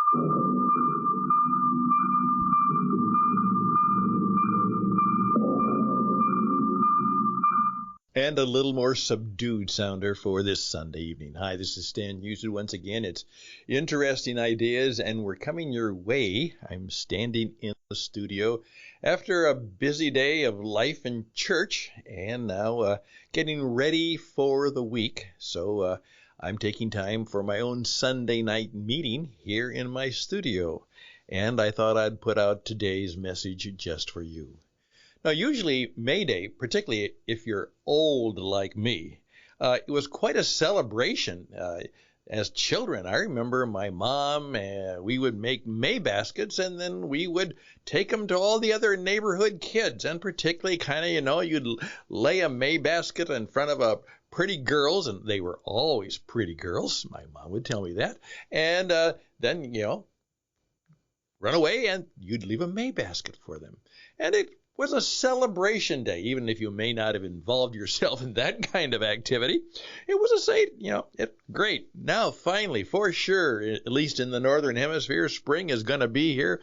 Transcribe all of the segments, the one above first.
And a little more subdued sounder for this Sunday evening. Hi, this is Stan Houston once again. It's interesting ideas, and we're coming your way. I'm standing in the studio after a busy day of life in church, and now getting ready for the week. So I'm taking time for my own Sunday night meeting here in my studio, and I thought I'd put out today's message just for you. Now, usually May Day, particularly if you're old like me, it was quite a celebration. As children, I remember my mom, we would make May baskets, and then we would take them to all the other neighborhood kids, and particularly you'd lay a May basket in front of pretty girls, and they were always pretty girls. My mom would tell me that. And then, run away, and you'd leave a May basket for them. And it was a celebration day, even if you may not have involved yourself in that kind of activity. It was great. Now, finally, for sure, at least in the Northern Hemisphere, spring is going to be here.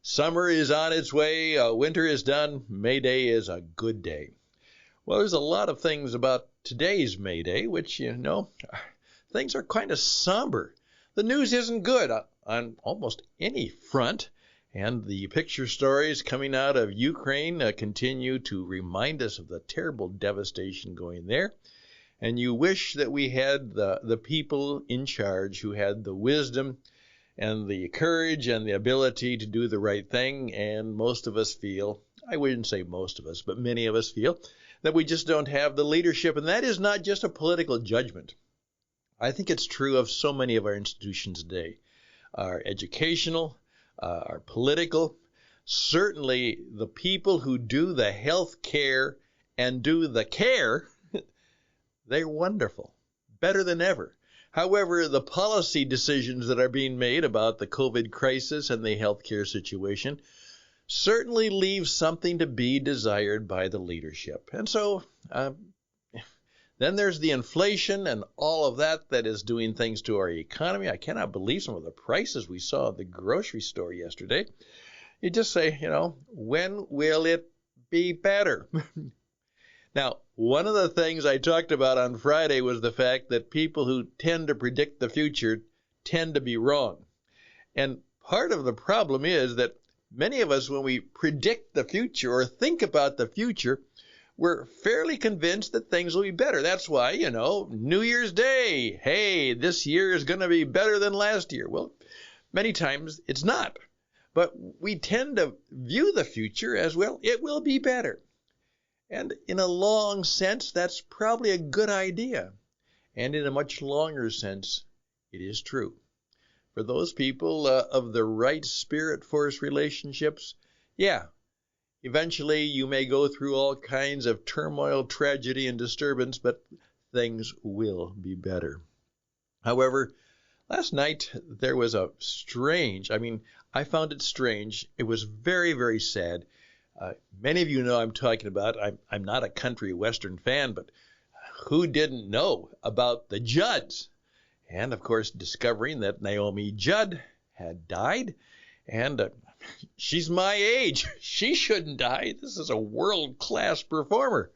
Summer is on its way. Winter is done. May Day is a good day. Well, there's a lot of things about today's May Day, which, things are kind of somber. The news isn't good on almost any front. And the picture stories coming out of Ukraine continue to remind us of the terrible devastation going there. And you wish that we had the people in charge who had the wisdom and the courage and the ability to do the right thing. And most of us feel, I wouldn't say most of us, but many of us feel that we just don't have the leadership. And that is not just a political judgment. I think it's true of so many of our institutions today. Our educational, our political, certainly the people who do the health care and do the care, they're wonderful, better than ever. However, the policy decisions that are being made about the COVID crisis and the health care situation certainly leave something to be desired by the leadership. And so then there's the inflation and all of that is doing things to our economy. I cannot believe some of the prices we saw at the grocery store yesterday. You just say, when will it be better? Now, one of the things I talked about on Friday was the fact that people who tend to predict the future tend to be wrong. And part of the problem is that many of us, when we predict the future or think about the future, we're fairly convinced that things will be better. That's why, New Year's Day, hey, this year is going to be better than last year. Well, many times it's not. But we tend to view the future as, well, it will be better. And in a long sense, that's probably a good idea. And in a much longer sense, it is true. For those people of the right spirit-force relationships, yeah, eventually, you may go through all kinds of turmoil, tragedy, and disturbance, but things will be better. However, last night there was I found it strange. It was very, very sad. Many of you know I'm talking about. I'm not a country western fan, but who didn't know about the Judds? And, of course, discovering that Naomi Judd had died, and she's my age. She shouldn't die. This is a world-class performer.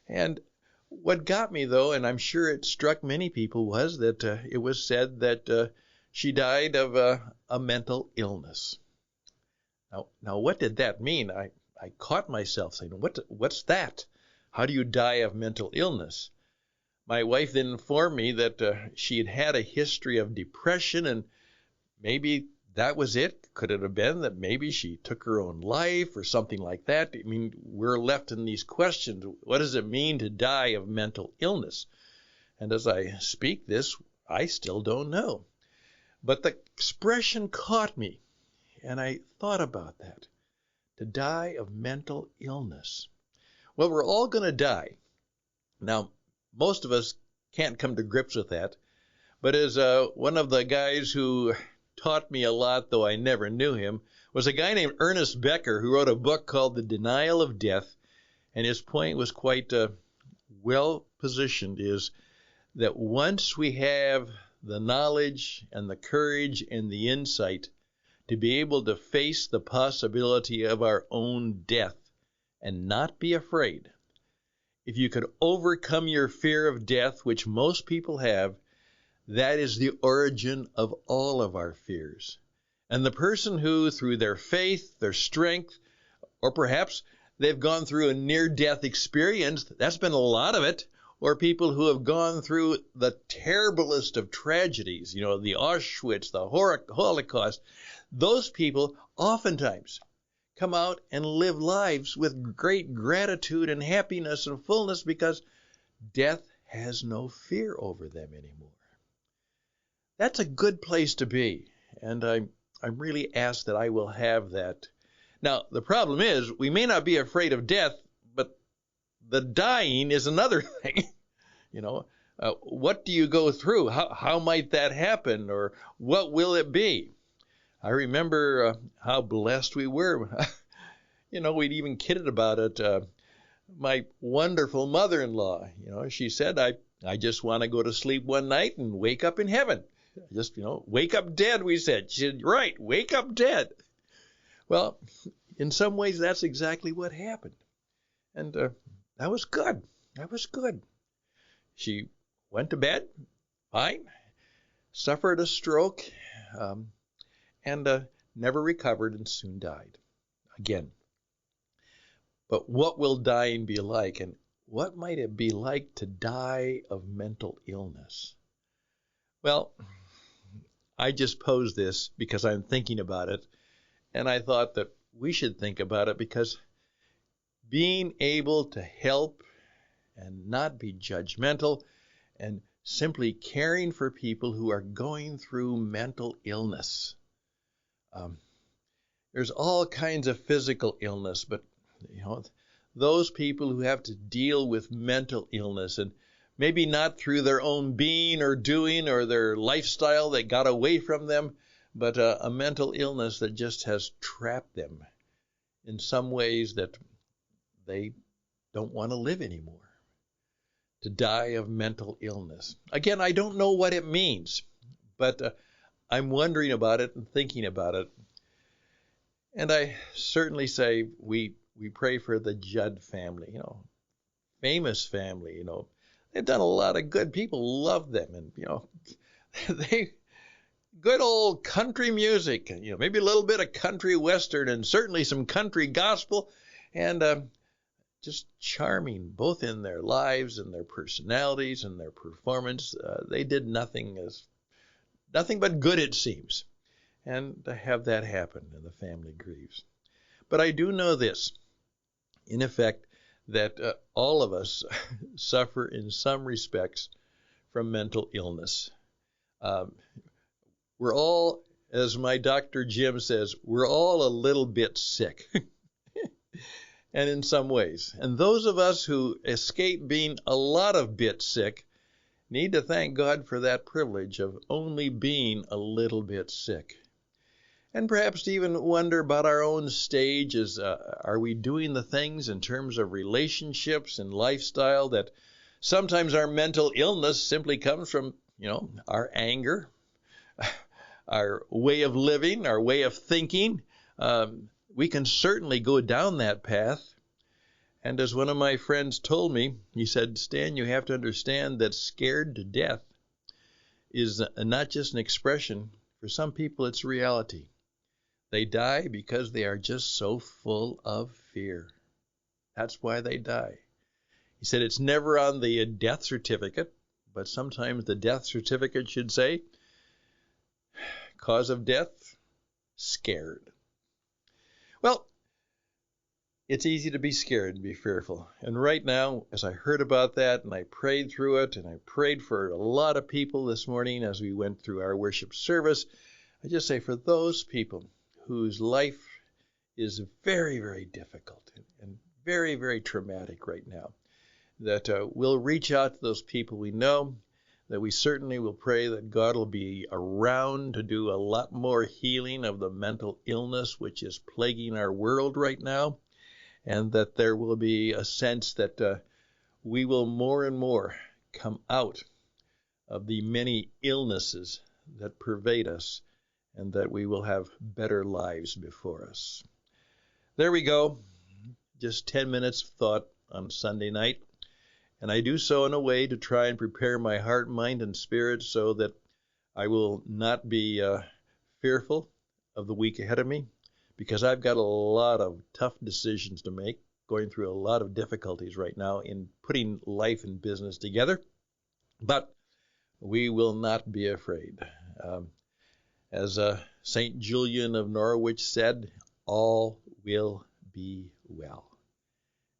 And what got me, though, and I'm sure it struck many people, was that it was said that she died of a mental illness. Now, what did that mean? I caught myself saying, what's that? How do you die of mental illness? My wife then informed me that she had had a history of depression, and maybe that was it. Could it have been that maybe she took her own life or something like that? I mean, we're left in these questions. What does it mean to die of mental illness? And as I speak this, I still don't know. But the expression caught me, and I thought about that. To die of mental illness. Well, we're all going to die. Now, most of us can't come to grips with that. But as one of the guys who taught me a lot, though I never knew him, was a guy named Ernest Becker, who wrote a book called The Denial of Death. And his point was quite well positioned, is that once we have the knowledge and the courage and the insight to be able to face the possibility of our own death and not be afraid. If you could overcome your fear of death, which most people have, that is the origin of all of our fears. And the person who, through their faith, their strength, or perhaps they've gone through a near-death experience, that's been a lot of it, or people who have gone through the terriblest of tragedies, the Auschwitz, the Holocaust, those people oftentimes come out and live lives with great gratitude and happiness and fullness because death has no fear over them anymore. That's a good place to be, and I'm really asked that I will have that. Now, the problem is we may not be afraid of death, but the dying is another thing. What do you go through? How might that happen, or what will it be? I remember how blessed we were. We'd even kidded about it. My wonderful mother-in-law, she said, I just want to go to sleep one night and wake up in heaven. Just, wake up dead, we said. She said, right, wake up dead. Well, in some ways, that's exactly what happened. And that was good. That was good. She went to bed, fine, suffered a stroke, and never recovered and soon died again. But what will dying be like, and what might it be like to die of mental illness? Well, I just posed this because I'm thinking about it, and I thought that we should think about it because being able to help and not be judgmental and simply caring for people who are going through mental illness. There's all kinds of physical illness, but those people who have to deal with mental illness, and maybe not through their own being or doing or their lifestyle that got away from them, but a mental illness that just has trapped them in some ways that they don't want to live anymore. To die of mental illness. Again, I don't know what it means, but I'm wondering about it and thinking about it. And I certainly say we pray for the JUDD family, famous family, They've done a lot of good. People love them, and, they good old country music, maybe a little bit of country western and certainly some country gospel, and just charming, both in their lives and their personalities and their performance. They did nothing but good, it seems. And to have that happen, and the family grieves. But I do know this, in effect, that all of us suffer in some respects from mental illness. We're all, as my Dr. Jim says, we're all a little bit sick. And in some ways. And those of us who escape being a lot of bit sick need to thank God for that privilege of only being a little bit sick. And perhaps to even wonder about our own stage. Are we doing the things in terms of relationships and lifestyle that sometimes our mental illness simply comes from, our anger, our way of living, our way of thinking. We can certainly go down that path. And as one of my friends told me, he said, Stan, you have to understand that scared to death is not just an expression. For some people, it's reality. They die because they are just so full of fear. That's why they die. He said it's never on the death certificate, but sometimes the death certificate should say, cause of death, scared. Well, it's easy to be scared and be fearful. And right now, as I heard about that and I prayed through it, and I prayed for a lot of people this morning as we went through our worship service, I just say for those people whose life is very, very difficult and very, very traumatic right now, that we'll reach out to those people we know, that we certainly will pray that God will be around to do a lot more healing of the mental illness which is plaguing our world right now, and that there will be a sense that we will more and more come out of the many illnesses that pervade us, and that we will have better lives before us. There we go. Just 10 minutes of thought on Sunday night. And I do so in a way to try and prepare my heart, mind, and spirit so that I will not be fearful of the week ahead of me, because I've got a lot of tough decisions to make, going through a lot of difficulties right now in putting life and business together. But we will not be afraid. As St. Julian of Norwich said, all will be well.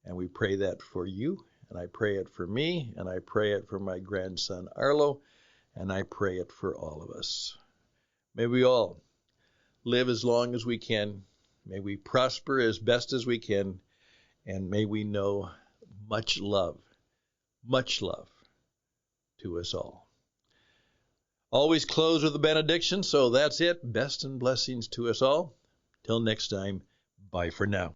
And we pray that for you, and I pray it for me, and I pray it for my grandson Arlo, and I pray it for all of us. May we all live as long as we can. May we prosper as best as we can, and may we know much love to us all. Always close with a benediction, so that's it. Best and blessings to us all. Till next time, bye for now.